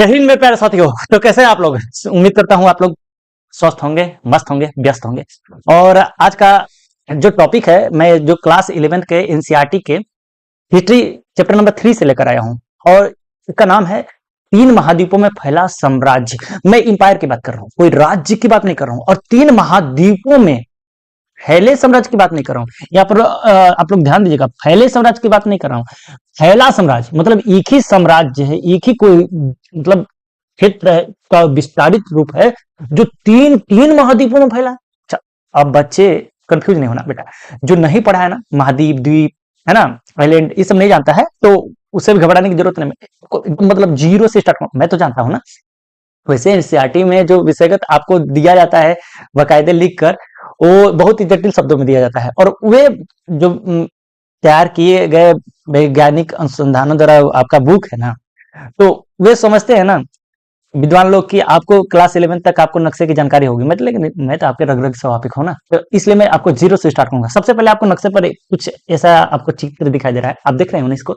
जय हिंद मेरे प्यारे साथियों। तो कैसे हैं आप लोग? उम्मीद करता हूं आप लोग स्वस्थ होंगे, मस्त होंगे, व्यस्त होंगे। और आज का जो टॉपिक है, मैं जो क्लास 11th के एनसीईआरटी के हिस्ट्री चैप्टर नंबर 3 से लेकर आया हूं। और इसका नाम है तीन महाद्वीपों में फैला साम्राज्य। मैं इंपायर की बात कर रहा हूं, कोई राज्य की बात नहीं कर रहा हूं। और तीन महाद्वीपों में फैले साम्राज्य की बात नहीं कर रहा हूं। यहाँ पर आप लोग ध्यान दीजिएगा, फैले साम्राज्य की बात नहीं कर रहा हूं। फैला साम्राज्य मतलब एक ही साम्राज्य है, एक ही कोई मतलब क्षेत्र है का विस्तारित रूप है जो तीन तीन महाद्वीपों में फैला है। अच्छा, अब बच्चे कंफ्यूज नहीं होना बेटा। जो नहीं पढ़ा है ना, महाद्वीप, द्वीप है ना, आइलैंड, ये सब नहीं जानता है तो उससे भी घबराने की जरूरत नहीं। मतलब जीरो से स्टार्ट करो, मैं तो जानता हूं ना। वैसे एनसीईआरटी में जो विषयगत आपको दिया जाता है बाकायदे लिख कर, वो बहुत ही जटिल शब्दों में दिया जाता है। और वे जो तैयार किए गए वैज्ञानिक अनुसंधानों द्वारा आपका बुक है ना, तो वे समझते हैं ना विद्वान लोग कि आपको क्लास 11 तक आपको नक्शे की जानकारी होगी। मैं लेकिन मैं तो आपके रग रग स्वाभाविक हूँ ना, तो इसलिए मैं आपको जीरो से स्टार्ट करूंगा। सबसे पहले आपको नक्शे पर कुछ ऐसा आपको चित्र दिखाई दे रहा है, आप देख रहे हो ना इसको।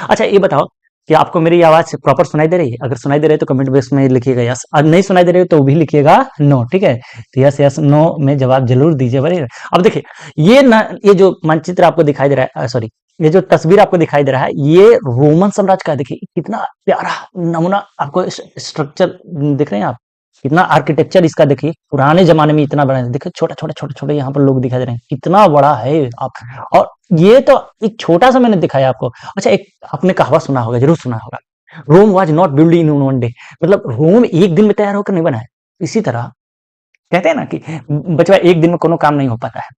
अच्छा ये बताओ कि आपको मेरी आवाज प्रॉपर सुनाई दे रही है? अगर सुनाई दे रही है तो कमेंट बॉक्स में लिखिएगा यस, और नहीं सुनाई दे रही है तो भी लिखिएगा नो। ठीक है, तो यस यस नो में जवाब जरूर दीजिए बड़े। अब देखिए ये ना, ये जो मानचित्र आपको दिखाई दे रहा है, सॉरी, ये जो तस्वीर आपको दिखाई दे रहा है, ये रोमन साम्राज्य का है। देखिए कितना प्यारा नमूना आपको स्ट्रक्चर दिख रहे हैं आप, कितना आर्किटेक्चर इसका देखिए, पुराने जमाने में इतना बड़ा है। देखिए छोटे छोटे छोटे छोटे यहाँ पर लोग दिखाई दे रहे हैं, कितना बड़ा है आप। और ये तो एक छोटा सा मैंने दिखाया आपको। अच्छा, एक आपने कहावत सुना होगा, जरूर सुना होगा, Rome was not build in one day. मतलब रोम एक दिन में तैयार होकर नहीं बना है। इसी तरह कहते हैं ना कि बचवा एक दिन में कोनो काम नहीं हो पाता है।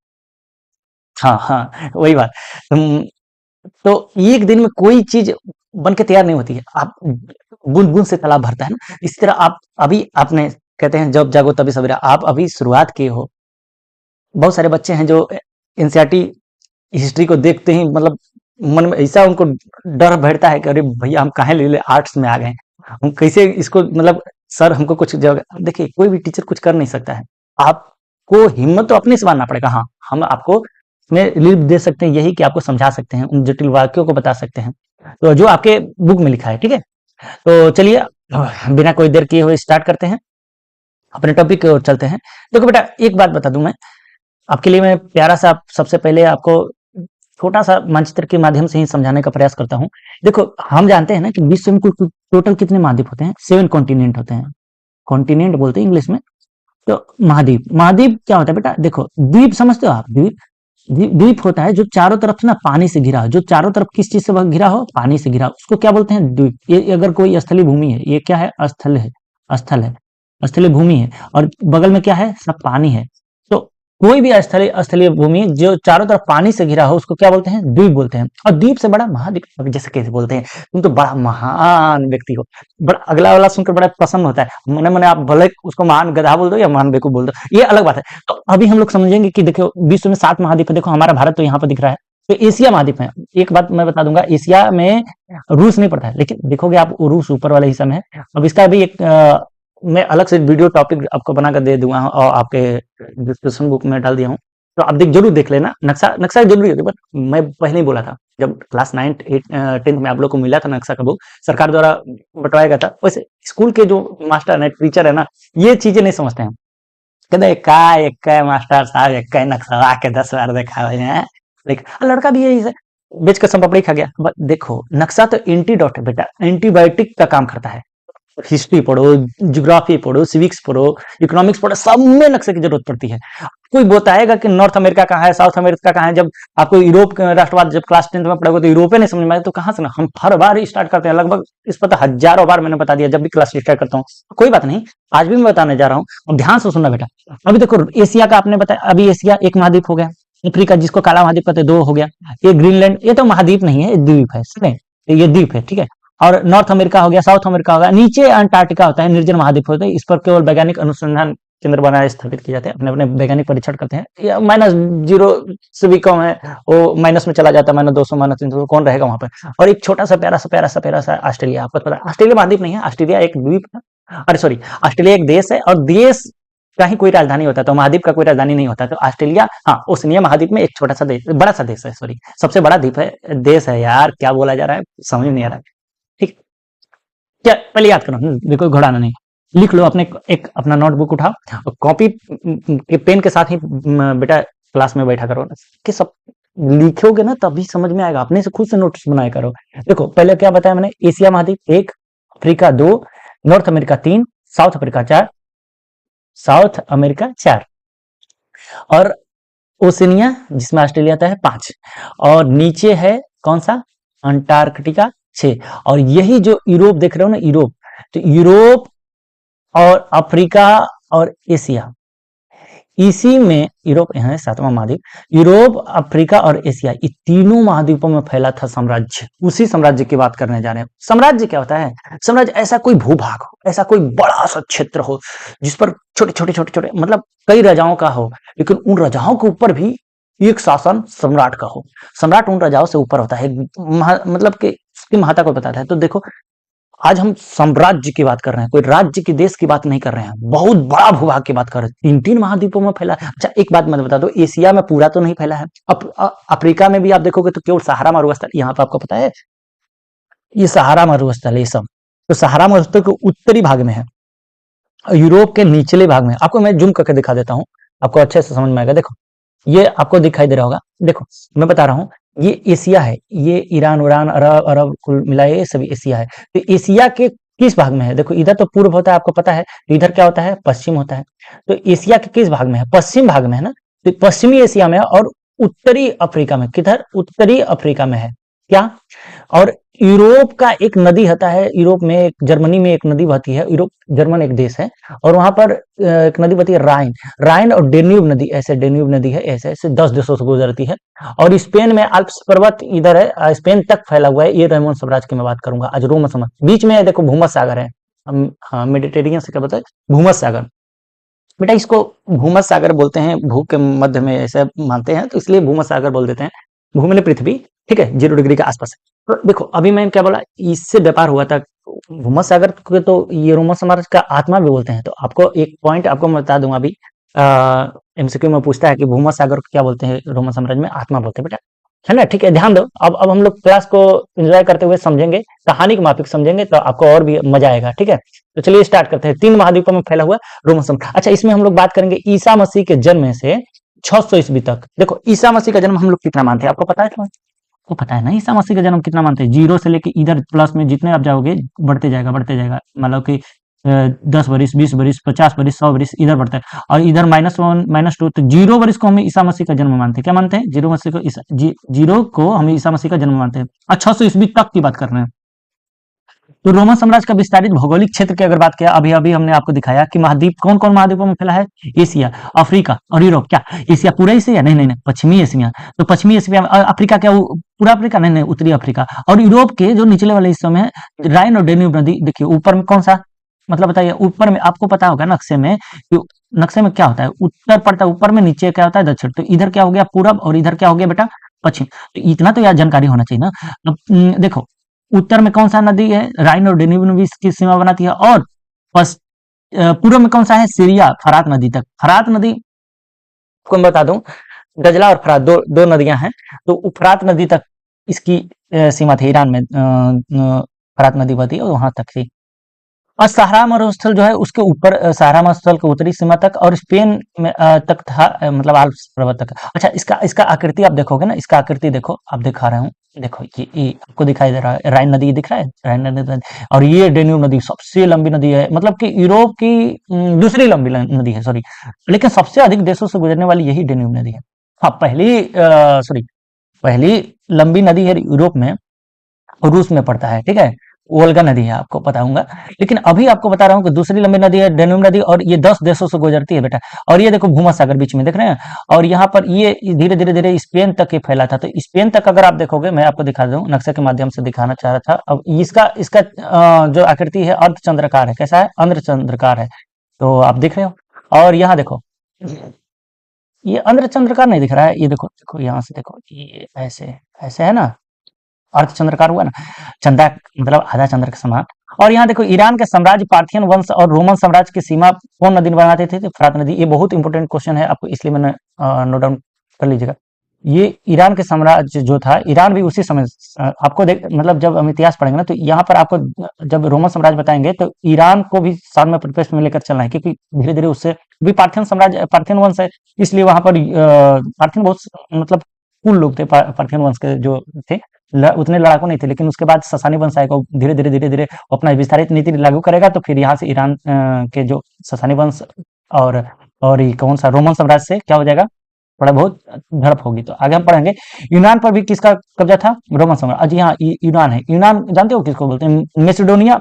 हाँ हाँ, वही बात। तो एक दिन में कोई चीज बन के तैयार नहीं होती है। आप बूंद बूंद से तालाब भरता है ना, इसी तरह आप अभी आपने कहते हैं जब जागो तभी सवेरा, आप अभी शुरुआत किए हो। बहुत सारे बच्चे हैं जो एनसीईआरटी हिस्ट्री को देखते ही मतलब मन में ऐसा उनको डर बैठता है कि अरे भैया हम काहे ले ले आर्ट्स में आ गए, हम कैसे इसको मतलब सर हमको कुछ जगह। देखिए कोई भी टीचर कुछ कर नहीं सकता है, आपको हिम्मत तो अपने से मानना पड़ेगा। हाँ, हम आपको में रिलीफ दे सकते हैं, यही कि आपको समझा सकते हैं, उन जटिल वाक्यों को बता सकते हैं तो जो आपके बुक में लिखा है। ठीक है, तो चलिए बिना कोई देर किए हुए स्टार्ट करते हैं, अपने टॉपिक की ओर चलते हैं। देखो बेटा एक बात बता दूं मैं आपके लिए, मैं प्यारा सा सबसे पहले आपको छोटा सा मानचित्र के माध्यम से ही समझाने का प्रयास करता हूँ। देखो हम जानते हैं ना कि विश्व में कुल टोटल कितने महाद्वीप होते हैं? 7 कॉन्टिनेंट होते हैं। कॉन्टिनेंट बोलते हैं इंग्लिश में। तो महाद्वीप, महाद्वीप क्या होता है बेटा? देखो द्वीप समझते हो आप? द्वीप, द्वीप होता है जो चारों तरफ से ना पानी से घिरा हो, जो चारों तरफ किस चीज से घिरा हो? पानी से घिरा हो, उसको क्या बोलते हैं? द्वीप। ये अगर कोई स्थलीय भूमि है, ये क्या है? स्थल है, स्थल है, स्थलीय भूमि है। और बगल में क्या है? सब पानी है। तो कोई भी स्थलीय स्थलीय भूमि जो चारों तरफ पानी से घिरा हो उसको क्या बोलते हैं? द्वीप बोलते हैं। और द्वीप से बड़ा महाद्वीप, अभी जैसे कैसे बोलते हैं तुम तो बड़ा महान व्यक्ति हो, बड़ा अगला वाला सुनकर बड़ा प्रसन्न होता है। मने मने आप भले उसको महान गधा बोल दो या महान बेकूफ बोल दो, ये अलग बात है। तो अभी हम लोग समझेंगे कि देखो विश्व में 7 महाद्वीप है। देखो हमारा भारत तो यहाँ पर दिख रहा है, तो एशिया महाद्वीप है। एक बात मैं बता दूंगा, एशिया में रूस नहीं पड़ता है, लेकिन देखोगे आप रूस ऊपर वाले हिस्सा में है। अब इसका भी एक मैं अलग से वीडियो टॉपिक आपको बनाकर दे दूंगा और आपके डिस्क्रिप्शन बुक में डाल दिया हूँ, तो आप जरूर देख लेना। नक्शा नक्शा जरूरी है, बट मैं पहले ही बोला था जब क्लास 9 8 10th में आप लोग को मिला था नक्शा का बुक, सरकार द्वारा बंटवाया गया था। वैसे स्कूल के जो मास्टर है, टीचर है ना, ये चीजें नहीं समझते हैं। कहते एक मास्टर साहब एक नक्शा के 10 बार देखा हुए हैं, लेकिन लड़का भी यही है, बेच कर संपपड़ी खा गया। बट देखो नक्शा तो एंटीडोट है बेटा, एंटीबायोटिक का काम करता है। हिस्ट्री पढ़ो, ज्योग्राफी पढ़ो, सिविक्स पढ़ो, इकोनॉमिक्स पढ़ो, सब में नक्शे की जरूरत पड़ती है। कोई बताएगा कि नॉर्थ अमेरिका कहाँ है, साउथ अमेरिका कहाँ है, जब आपको यूरोप का राष्ट्रवाद जब क्लास 10th में पढ़ोगे तो यूरोपे नहीं समझ में आए तो कहाँ से ना। हम हर बार स्टार्ट करते हैं, लगभग इस पर तो हजारों बार मैंने बता दिया जब भी क्लास स्टार्ट करता हूँ। कोई बात नहीं, आज भी मैं बताने जा रहा हूँ, अब ध्यान से सुनना बेटा। अभी देखो एशिया का आपने बताया, अभी एशिया एक महाद्वीप हो गया। अफ्रीका जिसको काला महाद्वीप कहते हैं 2 हो गया। ये ग्रीनलैंड, ये तो महाद्वीप नहीं है, द्वीप है, सुने, ये द्वीप है। ठीक है, और नॉर्थ अमेरिका हो गया, साउथ अमेरिका हो गया, नीचे अंटार्कटिका होता है, निर्जन महाद्वीप होता है। इस पर केवल वैज्ञानिक अनुसंधान केंद्र बनाए स्थापित किए जाते हैं, अपने अपने वैज्ञानिक परीक्षण करते हैं। -0 से भी कम है वो माइनस में चला जाता है, -200 -300, कौन रहेगा वहां पर। और एक छोटा सा प्यारा सा ऑस्ट्रेलिया, आपको पता है ऑस्ट्रेलिया महाद्वीप नहीं है, ऑस्ट्रेलिया एक द्वीप है। अरे सॉरी, ऑस्ट्रेलिया एक देश है, और देश का ही कोई राजधानी होता है, तो महाद्वीप का कोई राजधानी नहीं होता। तो ऑस्ट्रेलिया, हाँ, ओशनिया महाद्वीप में एक छोटा सा देश, बड़ा सा देश है, सॉरी सबसे बड़ा द्वीप है, देश है यार, क्या बोला जा रहा है समझ नहीं आ रहा है। ठीक, क्या पहले याद करो, देखो घोड़ाना नहीं, लिख लो अपने, एक अपना नोटबुक उठाओ और कॉपी के पेन के साथ ही बेटा क्लास में बैठा करो कि सब लिखोगे ना तभी समझ में आएगा, अपने से खुद से नोट्स बनाया करो। देखो पहले क्या बताया मैंने, एशिया महाद्वीप 1, Africa 2, north America 3, south Africa 4, south America 4, और ओशिनिया जिसमें ऑस्ट्रेलिया आता है 5, और नीचे है कौन सा, अंटार्कटिका 6, और यही जो यूरोप देख रहे हो ना, यूरोप, तो यूरोप और अफ्रीका और एशिया, इसी में यूरोप यहाँ है 7वां महाद्वीप, यूरोप, अफ्रीका और एशिया, ये तीनों महाद्वीपों में फैला था साम्राज्य। उसी साम्राज्य की बात करने जा रहे हैं। साम्राज्य क्या होता है, साम्राज्य ऐसा कोई भूभाग हो, ऐसा कोई बड़ा सा क्षेत्र हो जिस पर छोटे छोटे छोटे छोटे मतलब कई राजाओं का हो, लेकिन उन राजाओं के ऊपर भी एक शासन सम्राट का हो, सम्राट उन राजाओं से ऊपर होता है, मतलब कि उसकी महत्ता को बताता है। तो देखो आज हम साम्राज्य की बात कर रहे हैं, कोई राज्य की देश की बात नहीं कर रहे हैं, बहुत बड़ा भूभाग की बात कर रहे हैं, 3-3 महाद्वीपों में फैला है। अच्छा एक बात मैं बता दो, एशिया में पूरा तो नहीं फैला है, अफ्रीका में भी आप देखोगे तो केवल सहारा मरुस्थल, यहाँ पे आपको पता है ये सहारा मरुस्थल है, ये सब तो सहारा मरुस्थल के उत्तरी भाग में है, यूरोप के निचले भाग में। आपको मैं जूम करके दिखा देता हूँ, आपको अच्छे से समझ में आएगा। देखो ये आपको दिखाई दे रहा होगा, देखो मैं बता रहा हूँ, ये एशिया है, ये ईरान उरान अरब अरब कुल मिलाए ये सभी एशिया है। तो एशिया के किस भाग में है, देखो इधर तो पूर्व होता है आपको पता है, तो इधर क्या होता है, पश्चिम होता है। तो एशिया के किस भाग में है, पश्चिम भाग में है ना, तो पश्चिमी एशिया में है, और उत्तरी अफ्रीका में, किधर, उत्तरी अफ्रीका में है क्या। और यूरोप का एक नदी होता है, यूरोप में एक, जर्मनी में एक नदी बहती है, यूरोप जर्मन एक देश है, और वहां पर एक नदी बहती है राइन, राइन और डेन्यूब नदी, ऐसे डेन्यूब नदी है, ऐसे ऐसे 10 देशों से गुजरती है। और स्पेन में अल्प्स पर्वत इधर है, स्पेन तक फैला हुआ है, ये रोमन साम्राज्य की मैं बात करूंगा आज, रोमन साम्राज्य। बीच में देखो भूमध्य सागर है, हाँ मेडिटेरियन से क्या बोलते हैं, भूमध्य सागर, बेटा इसको भूमध्य सागर बोलते हैं, भू के मध्य में ऐसे मानते हैं, तो इसलिए भूमध्य सागर बोल देते हैं, भूमि पृथ्वी, ठीक है, 0 डिग्री के आसपास है। तो देखो अभी मैंने क्या बोला, इससे व्यापार हुआ था, भूमध्य सागर को तो ये रोमन साम्राज्य का आत्मा भी बोलते हैं। तो आपको एक पॉइंट आपको मैं बता दूंगा अभी, एमसीक्यू में पूछता है कि भूमध्य सागर को क्या बोलते हैं रोमन साम्राज्य में, आत्मा बोलते हैं बेटा, है ना, ठीक है, ध्यान दो। अब हम लोग क्लास को एंजॉय करते हुए समझेंगे, कहानी के माफिक समझेंगे तो आपको और भी मजा आएगा, ठीक है। तो चलिए स्टार्ट करते हैं। 3 महाद्वीपों में फैला हुआ रोमन साम्राज्य। अच्छा इसमें हम लोग बात करेंगे ईसा मसीह के जन्म से 600 ईस्वी तक। देखो ईसा मसीह का जन्म हम लोग कितना मानते हैं, आपको पता है, आपको पता है ना ईसा मसीह का जन्म कितना मानते हैं, 0 से लेके इधर प्लस में जितने आप जाओगे बढ़ते जाएगा बढ़ते जाएगा, मतलब कि 10 वरिस, 20 वरिस, 50 वरिस, 100 वरिस इधर बढ़ता है, और इधर -1 -2, तो 0 वरिस को हम ईसा मसीह का जन्म मानते हैं। क्या मानते हैं, 0 मसीह को, जीरो को हम ईसा मसीह का जन्म मानते हैं। 600 ईस्वी तक की बात कर रहे हैं। तो रोमन साम्राज्य का विस्तारित भौगोलिक क्षेत्र की अगर बात किया, अभी अभी हमने आपको दिखाया कि महाद्वीप कौन कौन महाद्वीपों में फैला है, एशिया, अफ्रीका और यूरोप। क्या एशिया पूरा एशिया, नहीं नहीं नहीं, पश्चिमी एशिया। तो पश्चिमी एशिया, अफ्रीका क्या पूरा अफ्रीका, नहीं नहीं, उत्तरी अफ्रीका। और यूरोप के जो निचले वाले हिस्सों में राइन और डेन्यूब नदी, देखिए ऊपर में कौन सा, मतलब बताइए, ऊपर में आपको पता होगा नक्शे में, नक्शे में क्या होता है, उत्तर पड़ता है ऊपर में, नीचे क्या होता है दक्षिण। तो इधर क्या हो गया पूरब, और इधर क्या हो गया बेटा पश्चिम। तो इतना तो यार जानकारी होना चाहिए ना। अब देखो उत्तर में कौन सा नदी है, राइन और डेन्यूब नदी की सीमा बनाती है, और पूर्व में कौन सा है, सीरिया, फरात नदी तक। फरात नदी को मैं बता दूं, दजला और फरात दो नदियां हैं, तो फरात नदी तक इसकी सीमा थी, ईरान में फरात नदी बहती है और वहां तक थी। और सहारा मरुस्थल जो है उसके ऊपर, सहारा मरुस्थल के उत्तरी सीमा तक, और स्पेन में तक था, मतलब आल्प्स पर्वत तक। अच्छा इसका इसका आकृति आप देखोगे ना, इसका आकृति देखो, आप दिखा रहे हूँ, देखो ये आपको दिखाई दे रहा है, राइन नदी दिख रहा है, राइन नदी, और ये डेन्यूब नदी सबसे लंबी नदी है, मतलब कि यूरोप की दूसरी लंबी नदी है, सॉरी, लेकिन सबसे अधिक देशों से गुजरने वाली यही डेन्यूब नदी है। हाँ पहली लंबी नदी है यूरोप में, रूस में पड़ता है, ठीक है, वोल्गा नदी है, आपको पता होगा। लेकिन अभी आपको बता रहा हूँ कि दूसरी लंबी नदी है डेन्यूब नदी, और ये 10 देशों से गुजरती है बेटा। और ये देखो भूमध्य सागर बीच में देख रहे हैं, और यहाँ पर ये धीरे धीरे धीरे स्पेन तक ये फैला था। तो स्पेन तक अगर आप देखोगे, मैं आपको दिखा दूं, नक्शे के माध्यम से दिखाना चाह रहा था। अब इसका इसका जो आकृति है अर्धचंद्राकार है, कैसा है, अर्धचंद्राकार है, तो आप देख रहे हो। और यहाँ देखो ये अर्धचंद्राकार नहीं दिख रहा है, ये देखो देखो यहाँ से देखो, ये ऐसे ऐसे है ना, अर्धचंद्राकार हुआ ना, चंदा मतलब आधा चंद्र के समान। और यहाँ देखो ईरान के साम्राज्य, पार्थियन वंश और रोमन साम्राज्य की सीमा कौन नदी बनाते थे, तो फरात नदी। ये बहुत इंपॉर्टेंट क्वेश्चन है आपको, इसलिए मैंने नोट डाउन कर लीजिएगा। ये ईरान के साम्राज्य जो था, ईरान भी उसी समय आपको देख मतलब जब हम इतिहास पढ़ेंगे ना तो यहाँ पर आपको जब रोमन साम्राज्य बताएंगे तो ईरान को भी साथ में परिपेक्ष में लेकर चलना है, क्योंकि धीरे धीरे उससे भी पार्थियन साम्राज्य, पार्थियन वंश है, इसलिए वहां पर पार्थियन बहुत मतलब कुल लोग थे, पार्थियन वंश के जो थे, उतने लड़ाकू नहीं थे। लेकिन उसके बाद ससानी वंश आएगा, धीरे धीरे अपना विस्तारित नीति लागू करेगा, तो फिर यहाँ से ईरान के जो ससानी वंश और ये कौन सा रोमन साम्राज्य से क्या हो जाएगा, थोड़ा बहुत झड़प होगी। तो आगे हम पढ़ेंगे यूनान पर भी किसका कब्जा था, रोमन साम्राज्य। जी हाँ, यूनान है। यूनान जानते हो किसको बोलते हैं, मैसेडोनिया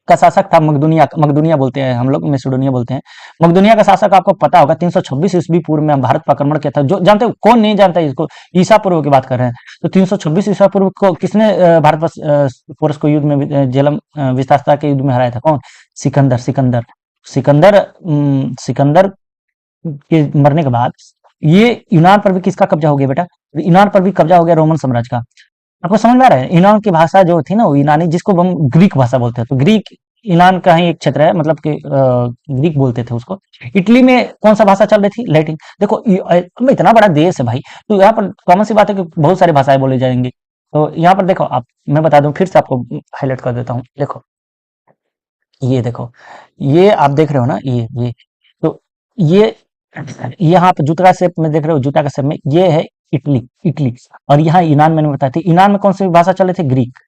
का शासक था, मकदूनिया, मकदूनिया बोलते हैं हम लोग, मैसेडोनिया बोलते हैं। मकदूनिया का शासक आपको पता होगा 326 ईस्वी पूर्व में भारत पर आक्रमण किया था। जो जानते हो, कौन नहीं जानता है इसको, ईसा पूर्व की बात कर रहे हैं। तो 326 ईसा पूर्व को किसने भारत पर पोरस को युद्ध में झेलम विस्तारता के युद्ध में हराया था, कौन, सिकंदर। सिकंदर के मरने के बाद ये यूनान पर भी किसका कब्जा हो गया बेटा, यूनान पर भी कब्जा हो गया रोमन साम्राज्य का। आपको समझ में आ रहा है, यूनान की भाषा जो थी ना वो यूनानी, जिसको हम ग्रीक भाषा बोलते हैं, तो ग्रीक यूनान का ही एक क्षेत्र है, मतलब कि ग्रीक बोलते थे उसको। इटली में कौन सा भाषा चल रही थी, लैटिन। देखो इतना बड़ा देश है भाई, तो यहाँ पर कॉमन सी बात है कि बहुत सारी भाषाएं बोली जाएंगी। तो यहाँ पर देखो आप, मैं बता दूं फिर से आपको, हाईलाइट कर देता हूँ। देखो ये देखो, ये आप देख रहे हो ना, ये तो ये यहाँ पे जूता का शेप में देख रहे हो, जूता का शेप में ये है इटली, इटली। और यहाँ यूनान मैंने बताया था, यूनान में कौन सी भाषा चल रही थी, ग्रीक,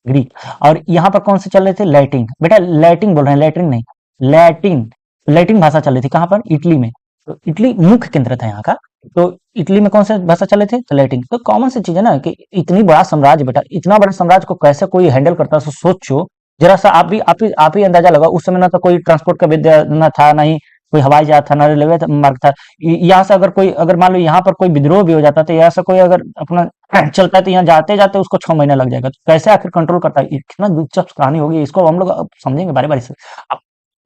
ग्रीक। और यहाँ पर कौन से चल रहे थे, लैटिन। बेटा लैटिन बोल रहे हैं, लैटिन नहीं, लैटिन, लैटिन भाषा चल रही थी। कहाँ पर, इटली में। तो इटली मुख्य केंद्र था यहाँ का। तो इटली में कौन से भाषा चल रहे थे, तो लैटिन। तो कॉमन सी चीज है ना कि इतनी बड़ा साम्राज्य बेटा, इतना बड़ा साम्राज्य को कैसे कोई हैंडल करता है, सोचो जरा सा। आप ही अंदाजा लगाओ, उस समय ना तो कोई ट्रांसपोर्ट का विद्या न था, ना ही कोई हवाई जहाज था, ना रेलवे मार्ग था। यहाँ से अगर कोई, अगर मान लो यहाँ पर कोई विद्रोह भी हो जाता तो यहाँ से कोई अगर अपना चलता है तो यहाँ जाते जाते उसको 6 महीना लग जाएगा। तो कैसे आखिर कंट्रोल करता है, इतना दिलचस्प कहानी होगी, इसको हम लोग अब समझेंगे बारी बारी से। आप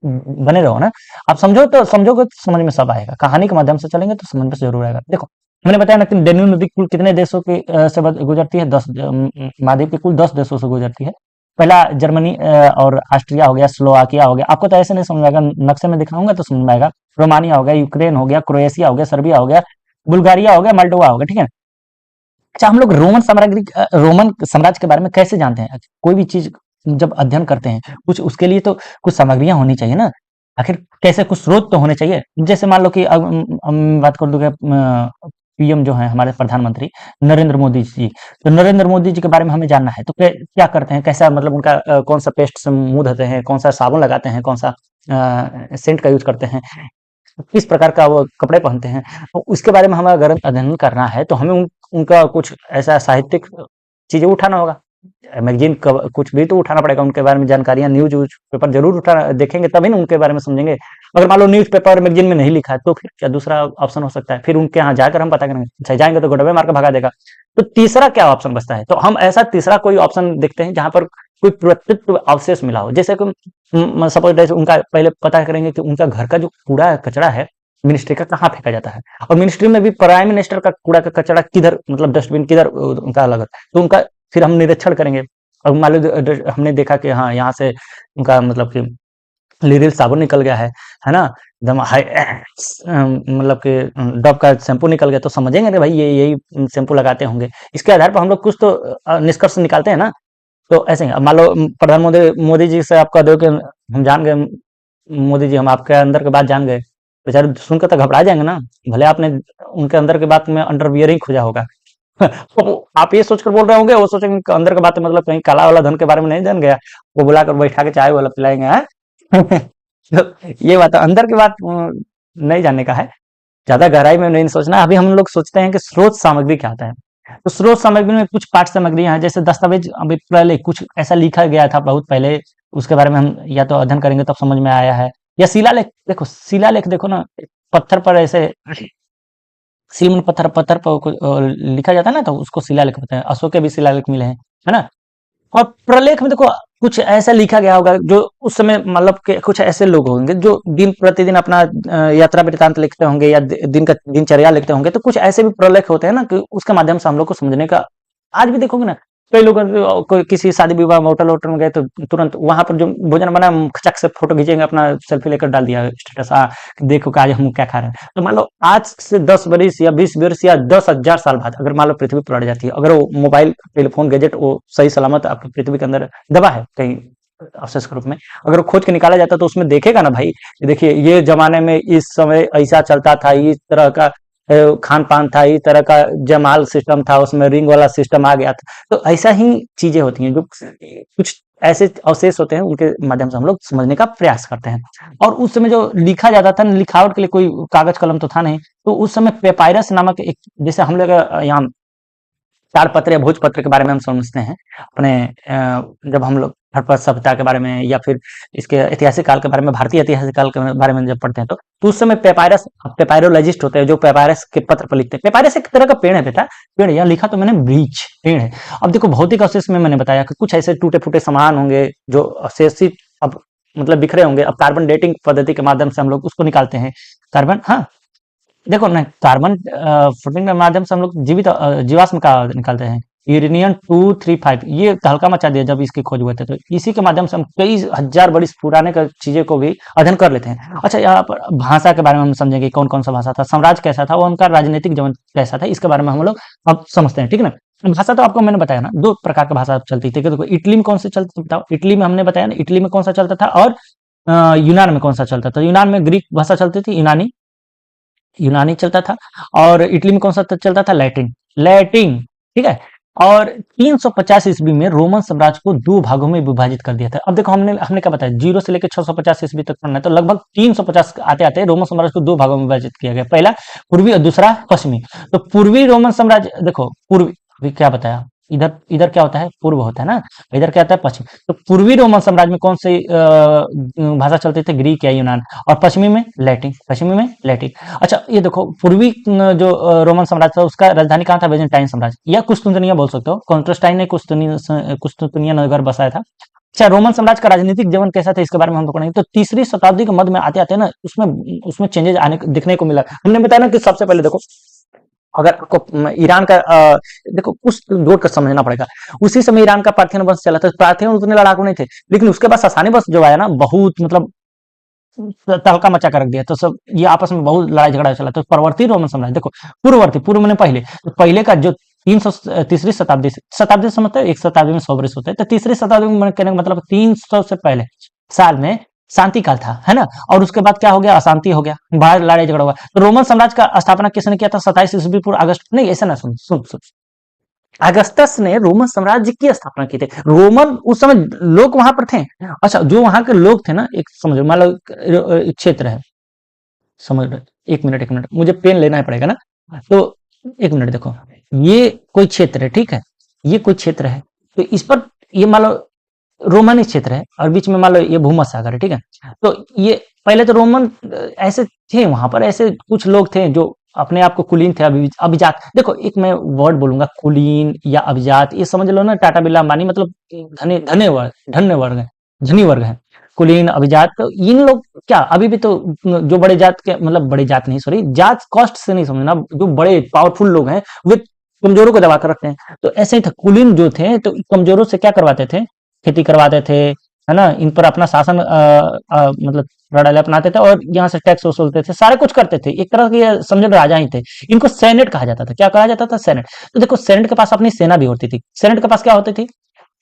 बने रहो ना, आप समझो तो समझोगे तो समझ में सब आएगा, कहानी के माध्यम से चलेंगे तो समझ में जरूर आएगा। देखो मैंने बताया ना कि डेन्यूब नदी कुल कितने देशों के से गुजरती है, 10 महाद्वीप के कुल 10 देशों से गुजरती है। पहला जर्मनी और ऑस्ट्रिया हो गया, स्लोवाकिया हो गया। आपको तो ऐसे नहीं समझ में आएगा, नक्शे में दिखाऊंगा तो समझ में आएगा। रोमानिया हो गया, यूक्रेन हो गया, क्रोएशिया हो गया, सर्बिया हो गया, बुल्गारिया हो गया, मोल्डोवा हो गया, ठीक है। अच्छा, हम लोग रोमन साम्राज्य के बारे में कैसे जानते हैं, कोई भी चीज जब अध्ययन करते हैं कुछ, उसके लिए तो कुछ सामग्रियां होनी चाहिए ना, आखिर कैसे, कुछ स्रोत तो होने चाहिए। जैसे मान लो कि अब हम बात कर दूंगा, पीएम जो है हमारे प्रधानमंत्री नरेंद्र मोदी जी, तो नरेंद्र मोदी जी के बारे में हमें जानना है तो क्या करते हैं, कैसा मतलब उनका कौन सा पेस्ट से मुंह धोते हैं, कौन सा साबुन लगाते हैं, कौन सा सेंट का यूज करते हैं, किस प्रकार का वो कपड़े पहनते हैं, तो उसके बारे में हमें अगर अध्ययन करना है तो हमें उनका कुछ ऐसा साहित्यिक चीजें उठाना होगा, मैगजीन कुछ भी तो उठाना पड़ेगा, उनके बारे में जानकारियां, न्यूज पेपर जरूर उठा देखेंगे तभी ना उनके बारे में समझेंगे। अगर मान लो न्यूज पेपर मैगजीन में नहीं लिखा है तो फिर क्या दूसरा ऑप्शन हो सकता है, फिर उनके यहाँ जाकर हम पता करेंगे। अच्छा जाएंगे तो गड़बे मार के भगा देगा, तो तीसरा क्या ऑप्शन बचता है, तो हम ऐसा तीसरा कोई ऑप्शन देखते हैं जहां पर कोई पुरातत्व अवशेष मिला हो। जैसे कि सपोज उनका पहले पता करेंगे कि उनका घर का जो कूड़ा कचरा है मिनिस्ट्री का कहाँ फेंका जाता है, और मिनिस्ट्री में भी प्राइम मिनिस्टर का कूड़ा का कचरा किधर, मतलब डस्टबिन किधर उनका अलग है, तो उनका फिर हम निरीक्षण करेंगे। और मान लो हमने देखा कि हाँ यहाँ से उनका मतलब कि लिरिल साबुन निकल गया है ना, एकदम हाई मतलब कि डव का शैम्पू निकल गया, तो समझेंगे रे भाई ये यही शैम्पू लगाते होंगे। इसके आधार पर हम लोग कुछ तो निष्कर्ष निकालते हैं ना। तो ऐसे ही अब मान लो प्रधानमंत्री मोदी जी से आप कह दो कि हम जान गए मोदी जी, हम आपके अंदर की बात जान गए, बेचारे सुनकर तो घबरा जाएंगे ना, भले आपने उनके अंदर की बात में अंडरवियर ही खोजा होगा। तो आप ये सोचकर बोल रहे होंगे, वो सोचेंगे कि अंदर की बात है, मतलब कहीं काला वाला धन के बारे में नहीं जान गया, वो बुलाकर बैठा के चाय वाला पिलाएंगे हैं। तो ये बात अंदर की बात नहीं जानने का है, ज्यादा गहराई में नहीं सोचना। अभी हम लोग सोचते हैं कि स्रोत सामग्री क्या होता है। तो स्रोत सामग्री में कुछ पाठ सामग्रियां हैं, जैसे दस्तावेज अभी पहले कुछ ऐसा लिखा गया था बहुत पहले, उसके बारे में हम या तो अध्ययन करेंगे तब समझ में आया है। या शिलालेख, देखो शिलालेख देखो ना, पत्थर पर ऐसे सील में पत्थर पत्थर पर लिखा जाता है ना, तो उसको शिलालेख कहते हैं। अशोक के भी शिलालेख मिले हैं, है ना। और प्रलेख में देखो कुछ ऐसा लिखा गया होगा जो उस समय मतलब के कुछ ऐसे लोग होंगे जो दिन प्रतिदिन अपना यात्रा वृतांत लिखते होंगे या दिन का दिनचर्या लिखते होंगे, तो कुछ ऐसे भी प्रलेख होते हैं ना कि उसके माध्यम से हम लोग को समझने का। आज भी देखोगे ना कई लोग कोई किसी शादी विवाह में होटल वोटल में गए तो तुरंत वहां पर जो भोजन बना खचक से फोटो खींचेंगे, अपना सेल्फी लेकर डाल दिया स्टेटस, देखो कि आज हम क्या खा रहे हैं। तो मान लो आज से 10 वर्ष या 20 वर्ष या 10,000 साल बाद अगर मान लो पृथ्वी पलट जाती है, अगर वो मोबाइल टेलीफोन गैजेट वो सही सलामत आपकी पृथ्वी के अंदर दबा है कहीं अवशेष के रूप में, अगर वो खोज के निकाला जाता तो उसमें देखेगा ना भाई, देखिए ये जमाने में इस समय ऐसा चलता था, इस तरह का खान पान था, इस तरह का जमाल सिस्टम था, उसमें रिंग वाला सिस्टम आ गया था। तो ऐसा ही चीजें होती हैं जो कुछ ऐसे अवशेष होते हैं, उनके माध्यम से हम लोग समझने का प्रयास करते हैं। और उस समय जो लिखा जाता था, लिखावट के लिए कोई कागज कलम तो था नहीं, तो उस समय पेपायरस नामक एक, जैसे हम लोग यहाँ ताड़पत्र या भोजपत्र के बारे में हम समझते हैं अपने जब हम लोग हड़प्पा सभ्यता के बारे में या फिर इसके ऐतिहासिक काल के बारे में, भारतीय ऐतिहासिक काल के बारे में जब पढ़ते हैं तो उस समय पेपायरस, पेपायरोलॉजिस्ट होते हैं जो पेपायरस के पत्र पर लिखते हैं। पेपायरस एक तरह का पेड़ है बेटा, पेड़, यहाँ लिखा तो मैंने ब्रीच पेड़ है। अब देखो भौतिक अवशेष में मैंने बताया कि कुछ ऐसे टूटे फूटे सामान होंगे जो अवशेषित अब मतलब बिखरे होंगे। अब कार्बन डेटिंग पद्धति के माध्यम से हम लोग उसको निकालते हैं, कार्बन, हाँ देखो ना, कार्बन फुटिंग के माध्यम से हम लोग जीवित जीवाश्म का निकालते हैं, यूरेनियम 235, ये तहलका मचा दिया जब इसकी खोज हुए थे। तो इसी के माध्यम से हम कई हजार बड़ी पुराने का चीजें को भी अध्ययन कर लेते हैं। अच्छा, यहाँ पर भाषा के बारे में हम समझेंगे कौन कौन सा भाषा था, साम्राज्य कैसा था, वो उनका राजनीतिक जीवन कैसा था, इसके बारे में हम लोग अब समझते हैं, ठीक है ना। भाषा तो आपको मैंने बताया ना, दो प्रकार की भाषा चलती थी। देखो इटली में कौन सी चलती थी बताओ, इटली में हमने बताया ना, इटली में कौन सा चलता था, और यूनान में कौन सा चलता था। यूनान में ग्रीक भाषा चलती थी, यूनानी, यूनानी चलता था। और इटली में कौन सा चलता था, लैटिन, लैटिन, ठीक है। और 350 ईस्वी में रोमन साम्राज्य को दो भागों में विभाजित कर दिया था। अब देखो हमने हमने क्या बताया, 0 से लेकर 650 ईस्वी तक पढ़ना है, तो लगभग 350 आते आते रोमन साम्राज्य को दो भागों में विभाजित किया गया, पहला पूर्वी और दूसरा पश्चिमी। तो पूर्वी रोमन साम्राज्य, देखो पूर्वी, अभी क्या बताया, इधर इधर क्या होता है, पूर्व होता है ना, इधर क्या होता है, पश्चिम। तो पूर्वी रोमन साम्राज्य में कौन सी भाषा चलती थी, ग्रीक या यूनान, और पश्चिमी में लैटिन, पश्चिमी में लैटिन। अच्छा ये देखो पूर्वी जो रोमन साम्राज्य था उसका राजधानी कहाँ था, बेजेंटाइन साम्राज्य या कुस्तुंतनिया बोल सकते हो, कॉन्स्टेंटाइन ने कुस्तुंतनिया नगर बसाया था। अच्छा, रोमन साम्राज्य का राजनीतिक जीवन कैसा था इसके बारे में हम पढ़ेंगे। तो तीसरी शताब्दी के मध्य में आते आते ना उसमें उसमें चेंजेस आने दिखने को मिला। हमने बताया ना कि सबसे पहले देखो, अगर आपको ईरान का देखो कुछ जोड़ कर समझना पड़ेगा, उसी समय ईरान का पार्थियन वंश चला था। पार्थियन उतने लड़ाकू नहीं थे, लेकिन उसके बाद ससानी वंश जो आया ना, बहुत मतलब तहलका मचा कर रख दिया। तो सब ये आपस में बहुत लड़ाई झगड़ा चला। तो परवर्ती रोमन साम्राज्य, देखो पूर्ववर्ती, पूर्व में पहले, तो पहले का जो 300 तीसरी शताब्दी से, शताब्दी समझते हैं, एक शताब्दी में 100 वर्ष होते हैं, तो तीसरी शताब्दी में कहने का मतलब 300 से पहले साल में शांति काल था, है ना। और उसके बाद क्या हो गया, अशांति हो गया, बाहर लड़ाई झगड़ा हुआ। तो रोमन साम्राज्य का स्थापना किसने किया था, 27 ईस्वी पूर्व अगस्त, नहीं ऐसा ना, सुन सुन सुन, अगस्तस ने रोमन साम्राज्य की स्थापना की थी। रोमन उस समय लोग वहां पर थे। अच्छा, जो वहां के लोग थे ना, एक समझो मान लो एक क्षेत्र है, समझ लो, एक मिनट मुझे पेन लेना ही पड़ेगा ना, तो एक मिनट देखो, ये कोई क्षेत्र है, ठीक है, ये कोई क्षेत्र है, तो इस पर ये मान लो रोमनी क्षेत्र है, और बीच में मान लो ये भूमध्य सागर है, ठीक है। तो ये पहले तो रोमन ऐसे थे, वहां पर ऐसे कुछ लोग थे जो अपने आप को कुलीन थे, अभिजात। देखो एक मैं वर्ड बोलूंगा, कुलीन या अभिजात, ये समझ लो ना, टाटा बिरला अंबानी मतलब धने धने वर्ग, धन्य वर्ग है, धनी वर्ग है, कुलीन अभिजात। तो इन लोग क्या अभी भी तो जो बड़े जात के, मतलब बड़े जात नहीं, सॉरी, जात कॉस्ट से नहीं समझना, जो बड़े पावरफुल लोग हैं वे कमजोरों को दबा कर रखते हैं। तो ऐसे ही था, कुलीन जो थे तो कमजोरों से क्या करवाते थे, खेती करवाते थे, है ना, इन पर अपना शासन मतलब लड़ाई अपनाते थे, और यहाँ से टैक्स वसूलते थे, सारे कुछ करते थे, एक तरह के समझो राजा ही थे। इनको सेनेट कहा जाता था, क्या कहा जाता था, सेनेट। तो देखो सेनेट के पास अपनी सेना भी होती थी। सेनेट के पास क्या होती थी,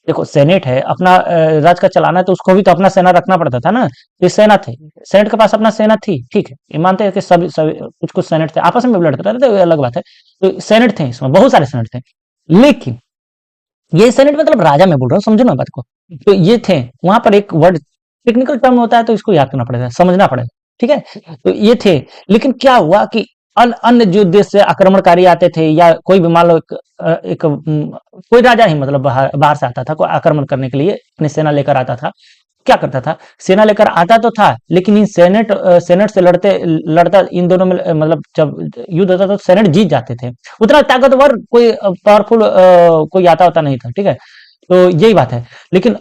देखो सेनेट है अपना राज्य का चलाना है, तो उसको भी तो अपना सेना रखना पड़ता था ना, तो ये सेना थे, सेनेट के पास अपना सेना थी, ठीक है, ये मानते हैं कि सभी कुछ कुछ सेनेट थे, आपस में भी लड़ते रहते थे, वो अलग बात है। तो सेनेट थे, इसमें बहुत सारे सेनेट थे, लेकिन ये सेनेट मतलब राजा मैं बोल रहा हूँ, समझो ना बात को। तो ये थे, वहां पर एक वर्ड टेक्निकल टर्म होता है, तो इसको याद करना पड़ेगा, समझना पड़ेगा, ठीक है। तो ये थे, लेकिन क्या हुआ कि अन्य जो देश से आक्रमणकारी आते थे, या कोई भी मान लो कोई राजा ही मतलब बाहर बाहर से आता था, कोई आक्रमण करने के लिए अपनी सेना लेकर आता था, क्या करता था, सेना लेकर आता तो था, लेकिन इन सेनेट से लड़ते लड़ता इन दोनों में मतलब जब युद्ध होता था तो सेनेट जीत जाते थे। उतना ताकतवर कोई पावरफुल कोई आता होता नहीं था, ठीक है। तो यही बात है, लेकिन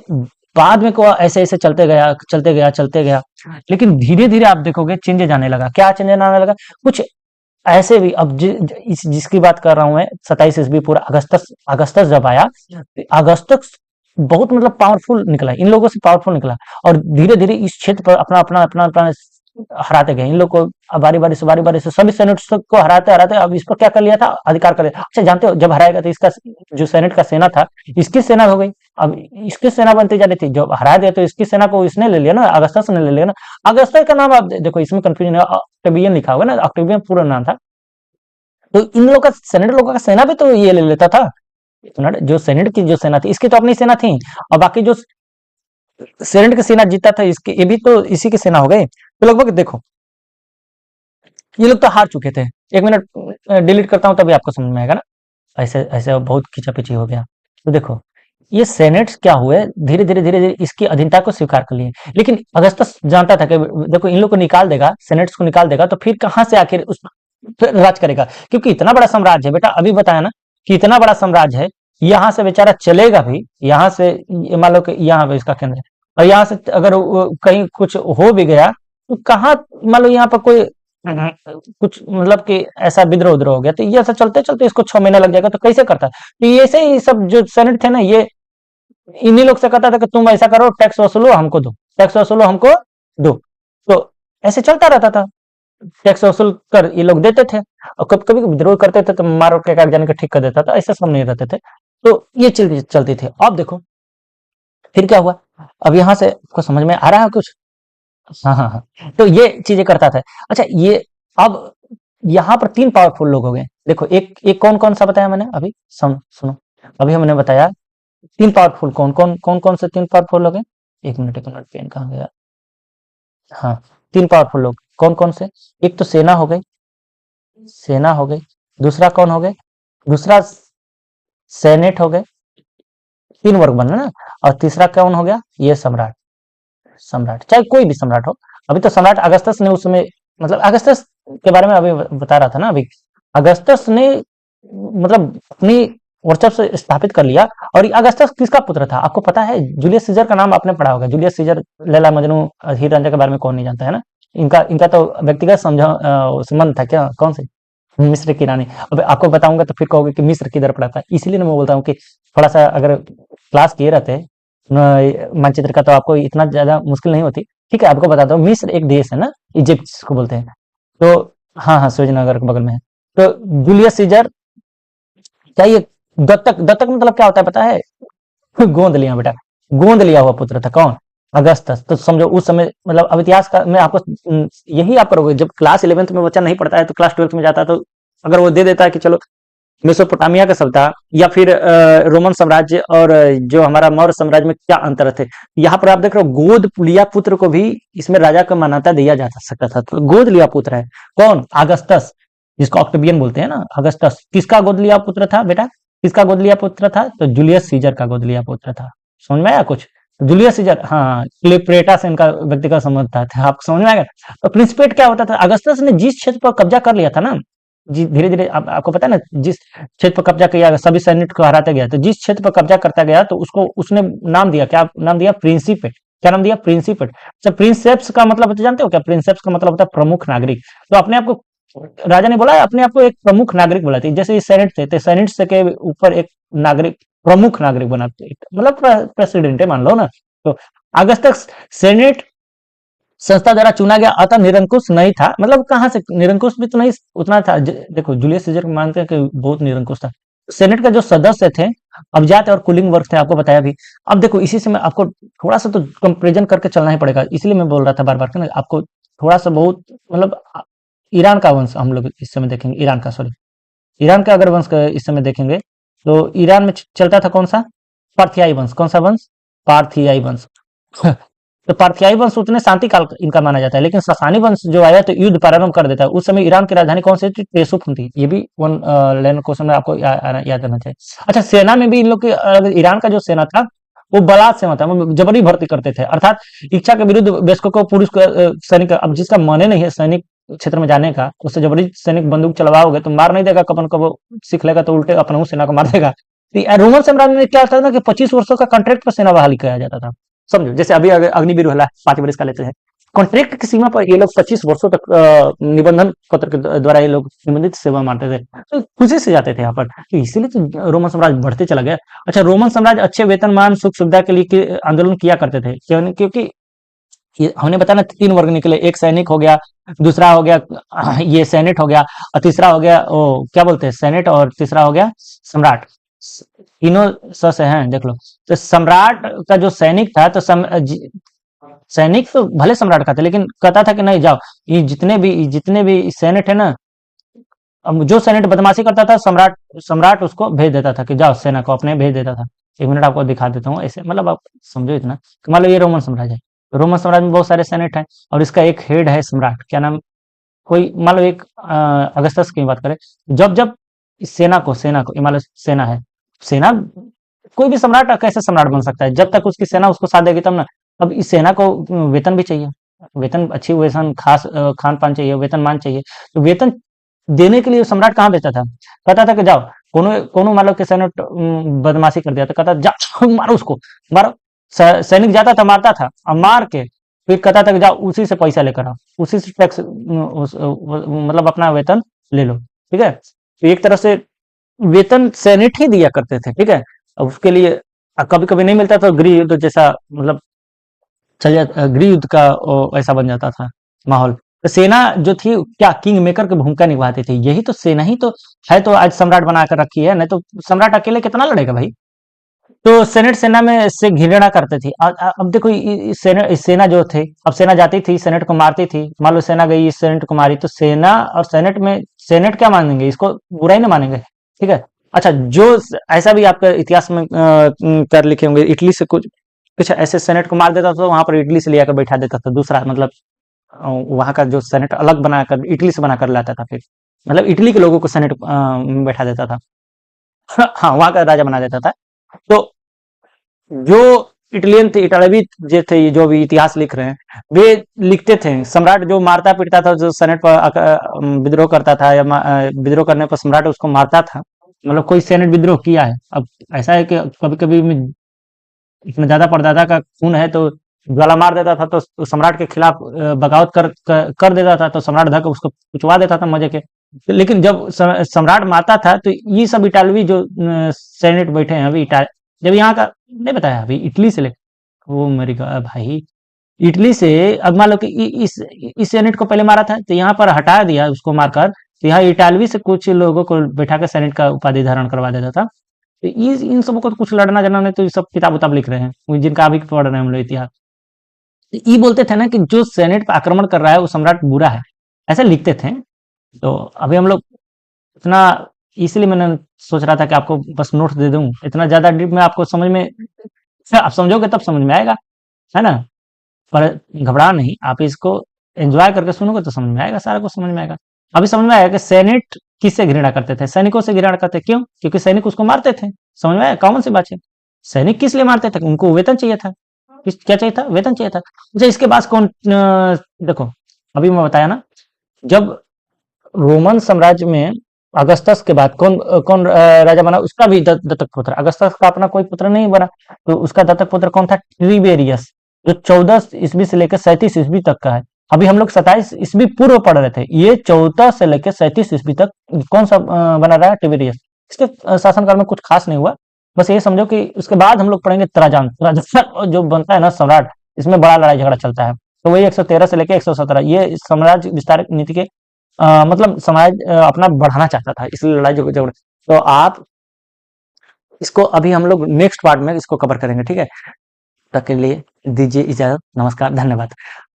बाद में को ऐसे ऐसे चलते गया चलते गया चलते गया, लेकिन धीरे धीरे आप देखोगे चेंजेस आने लगा। क्या चेंजेस आने लगा, कुछ ऐसे भी अब जिसकी बात कर रहा हूं मैं 27 ईस्वी पूरा अगस्तस अगस्तस जब आया, अगस्तस बहुत मतलब पावरफुल निकला, इन लोगों से पावरफुल निकला, और धीरे धीरे इस क्षेत्र पर अपना हराते गए इन लोग को। अब बारी बारी से सभी सेनेट को हराते हराते अब इस पर क्या कर लिया था, अधिकार कर लिया। अच्छा जानते हो जब हराएगा तो इसका जो सेनेट का सेना था, इसकी सेना हो गई। अब इसकी सेना बनती जा रही थी, जब हरा दिया तो इसकी सेना को इसने ले लिया ना, अगस्तस ने ले लिया ना। अगस्तस का नाम आप देखो, इसमें कंफ्यूजन है, ऑक्टेवियन लिखा होगा ना, ऑक्टेवियन पूरा नाम था। तो इन लोगों का सेनेट लोगों का सेना भी तो ये ले लेता था। जो सेनेट की जो सेना थी, इसकी तो अपनी सेना थी, और बाकी जो सेनेट की सेना जीता था, इसके ये भी तो इसी की सेना हो गए। तो लगभग देखो ये लोग तो हार चुके थे। एक मिनट डिलीट करता हूं तभी आपको समझ में आएगा ना, ऐसे ऐसे बहुत खींचापीची हो गया। तो देखो ये सेनेट्स क्या हुए, धीरे धीरे इसकी अधीनता को स्वीकार कर लिए। लेकिन अगस्तस जानता था कि देखो इन लोग को निकाल देगा, सेनेट्स को निकाल देगा, तो फिर कहां से आखिर उस फिर राज करेगा, क्योंकि इतना बड़ा साम्राज्य है बेटा, अभी बताया ना कि इतना बड़ा साम्राज्य है, यहाँ से बेचारा चलेगा भी, यहाँ से मान लो कि यहाँ पे इसका केंद्र है, और यहाँ से अगर कहीं कुछ हो भी गया तो कहाँ, मान लो यहाँ पर कोई कुछ मतलब कि ऐसा विद्रोह उद्रोह हो गया, तो ये ऐसा चलते चलते इसको 6 महीने लग जाएगा, तो कैसे करता। तो ये ऐसे ही सब जो सेनेट थे ना, ये इन्हीं लोग से कहता था कि तुम ऐसा करो, टैक्स वसूलो हमको दो, टैक्स वसूलो हमको दो। तो ऐसे चलता रहता था, टैक्स वसूल कर ये लोग देते थे, और कभी कभी विद्रोह करते थे तो मार के कागजानी का ठीक कर देता था, ऐसे सब नहीं रहते थे। तो ये चलती थी। अब देखो फिर क्या हुआ, अब यहाँ से आपको समझ में आ रहा है कुछ। हाँ हाँ हाँ, तो ये चीजें करता था। अच्छा ये अब यहाँ पर 3 पावरफुल लोग हो गए। देखो एक एक कौन कौन सा बताया मैंने अभी, सुनो। अभी हमने बताया 3 पावरफुल, कौन से 3 पावरफुल लोग हैं। एक मिनट पेन कहाँ गया। हाँ, 3 पावरफुल लोग कौन कौन से। एक तो सेना हो गई, सेना हो गई। दूसरा कौन हो गए, दूसरा सेनेट हो गए, 3 वर्ग बना ना। और तीसरा कौन हो गया, ये सम्राट। सम्राट चाहे कोई भी सम्राट हो। अभी तो सम्राट अगस्तस ने उस समय, मतलब अगस्तस के बारे में अभी बता रहा था ना अभी, अगस्तस ने मतलब अपनी वर्चस्व स्थापित कर लिया। और ये अगस्तस किसका पुत्र था आपको पता है, जूलियस सीजर का नाम आपने पढ़ा होगा। जूलियस सीजर, लैला मजनू, हीर रांझा के बारे में कौन नहीं जानता है ना। इनका इनका तो व्यक्तिगत संबंध था क्या, कौन से, मिस्र की रानी। अब आपको बताऊंगा तो फिर कहोगे कि मिस्र किधर पड़ा था, इसलिए मैं बोलता हूँ कि थोड़ा सा अगर क्लास किए रहते मानचित्र का तो आपको इतना ज्यादा मुश्किल नहीं होती। ठीक है, आपको बताता हूँ, मिस्र एक देश है ना, इजिप्ट जिसको बोलते हैं। तो हाँ हाँ, सूरजनगर के बगल में है। तो जूलियस सीजर, क्या ये दत्तक, दत्तक मतलब क्या होता है पता है, गोंद लिया बेटा, गोंद लिया हुआ पुत्र था कौन, अगस्तस। तो समझो उस समय, मतलब अब इतिहास का मैं आपको यही आप करोगे, जब क्लास 11th में बच्चा नहीं पढ़ता है तो क्लास 12th में जाता है, तो अगर वो दे देता है कि चलो मेसोपोटामिया का सभ्यता, या फिर रोमन साम्राज्य और जो हमारा मौर्य साम्राज्य में क्या अंतर थे, यहाँ पर आप देख रहे हो गोद लिया पुत्र को भी इसमें राजा का मान्यता दिया जा सकता था। तो गोद लिया पुत्र है कौन, अगस्तस, जिसको ऑक्टेवियन बोलते हैं ना, अगस्तस। किसका गोद लिया पुत्र था बेटा, किसका गोद लिया पुत्र था, तो जूलियस सीजर का गोद लिया पुत्र था। समझ में आया कुछ, जूलियस सीजर, हाँ क्लियोपेट्रा से इनका व्यक्तिगत संबंध था, आपको समझ में आएगा। तो प्रिंसिपेट क्या होता था, अगस्तस ने जिस क्षेत्र पर कब्जा कर लिया था ना, जी धीरे धीरे आपको पता है ना, जिस क्षेत्र पर कब्जा किया, सभी सैनिक को हराते गया, तो जिस क्षेत्र पर कब्जा करता गया तो उसको उसने नाम दिया, क्या नाम दिया, प्रिंसिपेट। क्या नाम दिया, प्रिंसिपेट। अच्छा प्रिंसेप्स का मतलब तो जानते हो क्या, प्रिंसेप्स का मतलब होता है प्रमुख नागरिक। तो अपने आप को राजा ने बोला, अपने आप को एक प्रमुख नागरिक बोला था। जैसे सेनेट थे, तो सेनेट से के ऊपर एक नागरिक, प्रमुख नागरिक बनाते, मतलब प्रेसिडेंट है मान लो ना। तो अगस्तक सेनेट संस्था द्वारा चुना गया, अतः निरंकुश नहीं था। मतलब कहां से निरंकुश भी तो नहीं उतना था। देखो जूलियस सीजर मानते हैं कि बहुत निरंकुश था। सेनेट का जो सदस्य थे अभिजात और कुलीन वर्ग थे, आपको बताया भी। अब देखो इसी से मैं आपको थोड़ा सा तो कंपेरिजन करके चलना ही पड़ेगा, इसलिए मैं बोल रहा था बार बार कि आपको थोड़ा सा बहुत मतलब ईरान का वंश हम लोग इस समय देखेंगे, ईरान का सॉरी, ईरान का अगर वंश का इस समय देखेंगे तो ईरान में चलता था कौन सा, पार्थियाई वंश। कौन सा वंश, पार्थियाई वंश। तो पार्थियाई वंश उतने शांति काल इनका माना जाता है, लेकिन ससानी वंश जो आया तो युद्ध प्रारंभ कर देता है। उस समय ईरान की राजधानी कौन सी थी, टेसुफ थी। ये भी वन लाइन क्वेश्चन में आपको याद रहना चाहिए। अच्छा सेना में भी इन लोग की ईरान का जो सेना था वो बलात् सेना था, वो जबरी भर्ती करते थे, अर्थात इच्छा के विरुद्ध वयस्कों को पुरुष सैनिक, अब जिसका मने नहीं है सैनिक क्षेत्र में जाने का, उससे जबरी सैनिक बंदूक चलवाओगे तो मार नहीं देगा, कपन कब सीख लेगा तो उल्टे अपना सेना को मार देगा। रोमन साम्राज्य में क्या था ना कि 25 वर्षों का कॉन्ट्रैक्ट पर सेना बहाली किया जाता था। समझो जैसे अभी अग्निवीर वाला 5 वर्ष का लेते हैं, कॉन्ट्रैक्ट की सीमा पर ये लोग 25 वर्षों तक निबंधन पत्र के द्वारा ये लोग निबंधित सेवा मानते थे, तो खुशी से जाते थे यहाँ पर, तो इसीलिए तो रोमन साम्राज्य बढ़ते चला गया। अच्छा, रोमन साम्राज्य अच्छे वेतनमान सुख सुविधा के लिए आंदोलन किया करते थे, क्यों? क्योंकि ये हमने बताया ना, 3 वर्ग निकले, एक सैनिक हो गया, दूसरा हो गया ये सेनेट हो गया, और तीसरा हो गया वो क्या बोलते हैं सेनेट, और तीसरा हो गया सम्राट। तीनों स से हैं, देख लो। तो सम्राट का जो सैनिक था, तो सैनिक तो भले सम्राट का था, लेकिन कहता था कि नहीं जाओ, ये जितने भी सेनेट है ना, अब जो सेनेट बदमाशी करता था, सम्राट सम्राट उसको भेज देता था कि जाओ, सेना को अपने भेज देता था। 1 मिनट आपको दिखा देता हूँ ऐसे, मतलब आप समझो इतना कि मान लो ये रोमन साम्राज्य है, रोमन साम्राज्य में बहुत सारे सेनेट हैं, और इसका एक हेड है सम्राट, क्या नाम, कोई मान लो एक अगस्तस की बात करें, जब जब इस सेना को ये मान लो सेना है, सेना, कोई भी सम्राट कैसे सम्राट बन सकता है जब तक उसकी सेना उसको साथ देगी तब ना। अब इस सेना को वेतन भी चाहिए, वेतन अच्छी वेतन खास खान पान चाहिए, वेतन मान चाहिए, तो वेतन देने के लिए सम्राट कहाँ भेजता था, कहता था कि जाओ, कोनो कोनो मान लो कि सैनिक बदमाशी कर दिया तो कहता जाओ मारो उसको, मारो। सैनिक जाता था, मारता था, और मार के फिर कहता था कि जाओ उसी से पैसा लेकर आओ, उसी से टैक्स मतलब अपना वेतन ले लो, ठीक है। तो एक तरह से वेतन सेनेट ही दिया करते थे, ठीक है। अब उसके लिए कभी कभी नहीं मिलता तो गृह युद्ध जैसा, मतलब गृह युद्ध का ऐसा बन जाता था माहौल। तो सेना जो थी क्या किंग मेकर की भूमिका निभाती थी, यही तो सेना ही तो है, तो आज सम्राट बनाकर रखी है, नहीं तो सम्राट अकेले कितना लड़ेगा भाई। तो सेनेट सेना में से घृणा करते थे। अब देखो सेना जो थे, अब सेना जाती थी सेनेट को मारती थी, मान लो सेना गई सेनेट को मारी, तो सेना और सेनेट में सेनेट क्या मानेंगे, इसको बुरा ही ना मानेंगे, ठीक है। अच्छा, जो ऐसा भी आपके इतिहास में कर लिखे होंगे, इटली से कुछ कुछ ऐसे सेनेट को मार देता था, तो वहां पर इटली से ले आकर बैठा देता था दूसरा, मतलब वहां का जो सेनेट अलग बनाकर इटली से बनाकर लाता था, फिर मतलब इटली के लोगों को सेनेट में बैठा देता था। हाँ, वहां का राजा बना देता था। तो जो इटालियन थे, इटालवी जो थे, जो भी इतिहास लिख रहे हैं, वे लिखते थे सम्राट जो मारता पीटता था, जो सेनेट पर विद्रोह करता था, या विद्रोह करने पर सम्राट उसको मारता था, मतलब कोई सेनेट विद्रोह किया है। अब ऐसा है कि कभी कभी इतना ज्यादा परदादा का खून है, तो ज्वाला मार देता था, तो सम्राट के खिलाफ बगावत कर देता था, तो सम्राट धक उसको कुचवा देता था मजे के। लेकिन जब सम्राट मारता था, तो ये सब इटालवी जो सेनेट बैठे हैं अभी, जब यहाँ का नहीं बताया, अभी इटली से लेकर वो मेरी भाई, इटली से, अब मान लो कि इस सेनेट को पहले मारा था, तो यहाँ पर हटा दिया उसको मारकर, तो यहाँ इटालवी से कुछ लोगों को बैठा कर सेनेट का उपाधि धारण करवा देता था। तो इन सबों को तो कुछ लड़ना झगड़ना नहीं, तो ये सब किताब उताब लिख रहे हैं, जिनका अभी पढ़ रहे हैं हम लोग इतिहास। तो ये बोलते थे ना कि जो सेनेट पर आक्रमण कर रहा है वो सम्राट बुरा है, ऐसे लिखते थे। तो अभी हम लोग इतना, इसलिए मैंने सोच रहा था कि आपको बस नोट्स दे दूं, इतना ज्यादा डीप में आपको समझ में, आप समझोगे तब समझ में आएगा, है ना। पर घबरा नहीं, आप इसको एंजॉय करके सुनोगे तो समझ में आएगा, सारा कुछ समझ में आएगा। अभी समझ में आएगा कि सैनिक किससे घृणा करते थे, सैनिकों से घृणा करते, क्यों? क्योंकि सैनिक उसको मारते थे। समझ में आया, कॉमन सी बात है। सैनिक किस लिए मारते थे? उनको वेतन चाहिए था। क्या चाहिए था? वेतन चाहिए था। अच्छा, इसके बाद कौन देखो, अभी मैं बताया ना, जब रोमन साम्राज्य में अगस्तस के बाद कौन राजा बना, उसका भी दत्तक पुत्र, अगस्तस का अपना कोई पुत्र नहीं बना, तो उसका दत्तक पुत्र कौन था? ट्रिबेरियस, जो 14 ईस्वी से लेकर 37 ईस्वी तक का है। अभी हम लोग 27 ईस्वी पूर्व पढ़ रहे थे, ये 14 से लेकर 37 ईस्वी तक कौन सा बना रहा है? टिबेरियस। इसके शासनकाल में कुछ खास नहीं हुआ, बस ये समझो कि उसके बाद हम लोग पढ़ेंगे त्राजान। त्राजान जो बनता है ना सम्राट, इसमें बड़ा लड़ाई झगड़ा चलता है, तो वही 113 से लेकर 117, ये साम्राज्य विस्तार नीति के मतलब समाज अपना बढ़ाना चाहता था, इसलिए लड़ाई झगड़े। तो आप इसको अभी हम लोग नेक्स्ट पार्ट में इसको कवर करेंगे, ठीक है। तब तक के लिए दीजिए इजाजत, नमस्कार, धन्यवाद।